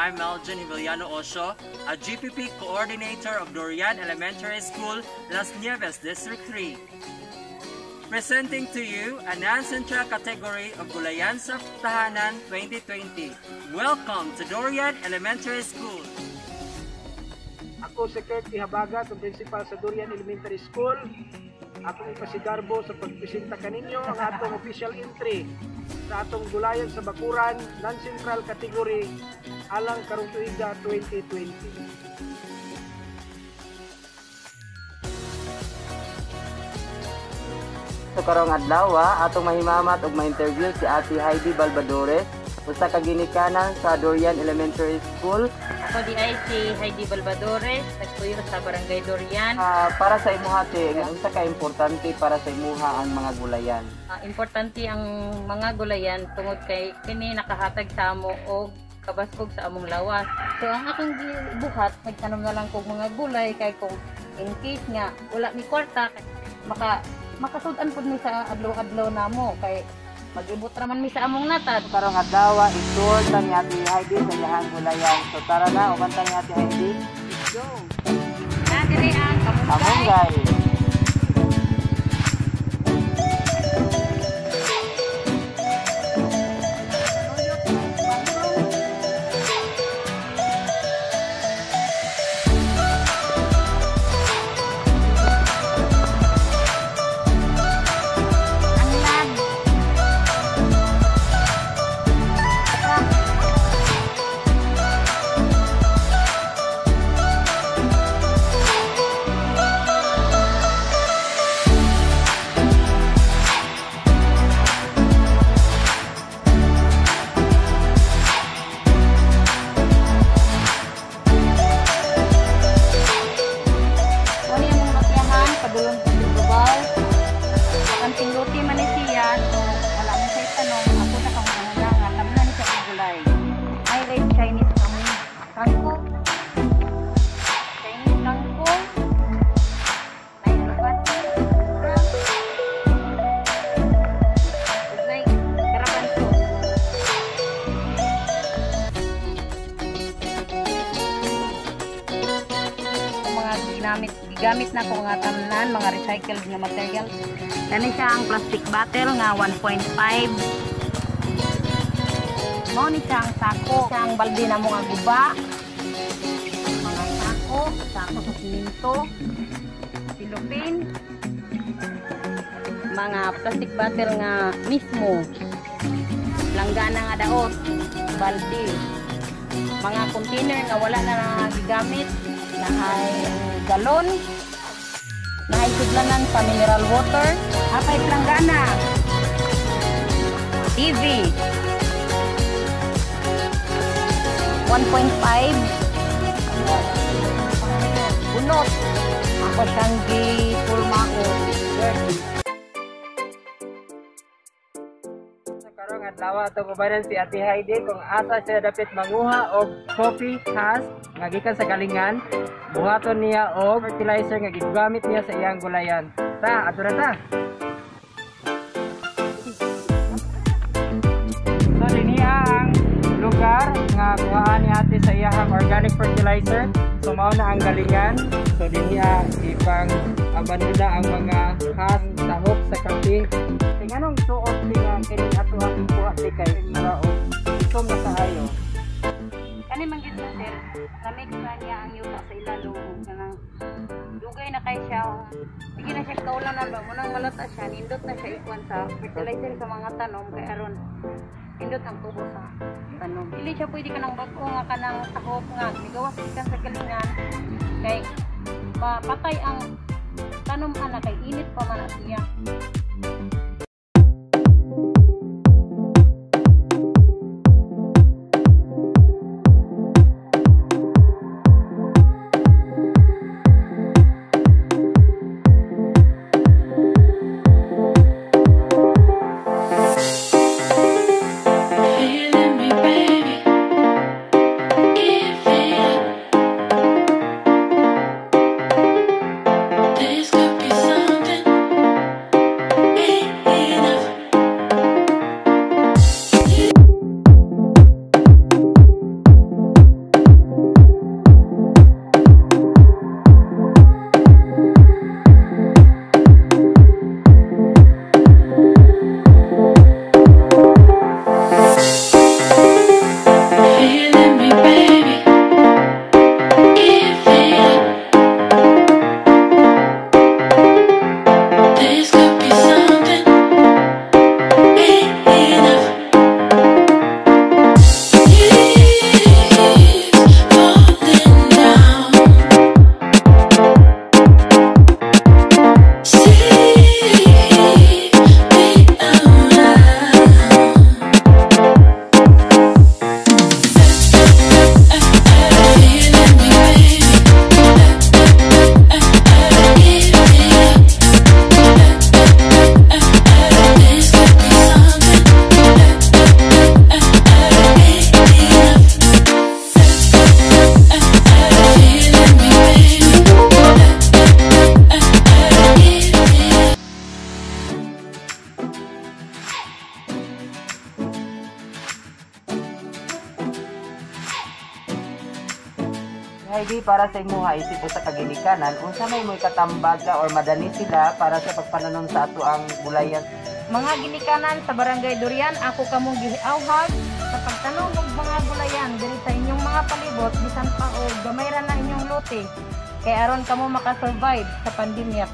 I'm Meljon Hiviliano Osho, a GPP Coordinator of Dorian Elementary School, Las Nieves, District 3. Presenting to you a non-central category of Gulayan sa Tahanan 2020. Welcome to Dorian Elementary School. Ako si Kurt Ihabagat, ang principal sa Dorian Elementary School. Ako ipasigarbo sa pagpresenta kaninyo ang atong official entry sa atong Gulayan sa Bakuran non-central category alang karong tuiga 2020. So karong adlaw atong mahimamat og ma-interview si Ate Heidi Balbadores, usa ka ginikanan sa Dorian Elementary School. Ako di ay si Heidi Balbadores, nagtuyo sa Barangay Dorian. Para sa imuha te, unsa ka importante para sa imuha ang mga gulayan? Importante ang mga gulayan tungod kay kini nakahatag sa amo og kabasog sa among lawas. So ang akong gibuhat, nagtanom na lang kog mga gulay kay kung in case nga wala mi kwarta, makasud-an pud mi sa adlaw-adlaw namo kay mag-ibot raman mi sa among natad. Karong adlaw itur ta ni Ate Heidi sa iyang gulayan. So tara na, ubanta ni Ate Heidi. Let's go. Na diri ang Kamunggay. Gamit na ko nga tamnan mga recycled nga material. Kani siya ang plastic bottle nga 1.5. Mo ni siya ang sako, siya ang balde na mo nga guba. Mga sako sa siminto, silupin. Mga plastic bottle nga mismo. Langgana nga daot, balde. Mga container nga wala na gigamit. Nahay galon, nahay sudlanan sa mineral water, apay planggana, TV, 1.5, bunot, ako siyang gipulma ko, Adlaw ato kubaran si Ate Heidi kung asa siya dapat manguha og coffee husk nga gikan sa galingan, buhaton niya og fertilizer nga gigamit niya sa iyang gulayan. Ta, ato na ta. So dinhi ang lugar nga kuhaan ni Ate sa iyang organic fertilizer. So mao na ang galingan. So dinhi ipang abanuda ang mga husk tahop sa kape. Anong suot nga kining ato ang buhat di kay maraog itom na kaayo kani man gid sir na-mix na niya ang yuta sa ilalong kanang dugay na kay siya sige na siya kaulanan ba munang malata siya nindot na siya ikuan sa fertilizer sa mga tanom kay aron nindot ang tubo sa tanom dili siya pwede kanang bag-o nga kanang tahop nga migawas ikan sa galingan kay mapatay ang tanom ana kay init pa man siya. This could be something. Heidi, para sa imo ha isip sa kaginikanan, unsa may mo'y katambag ka or madani sila para sa pagpananon sa ato ang gulayan? Mga ginikanan sa Barangay Durian, ako kamong gihiawhag sa pagtanong og mga gulayan diri sa inyong mga palibot bisan pa og gamay ra na inyong lote kay aron kamo makasurvive sa pandemya.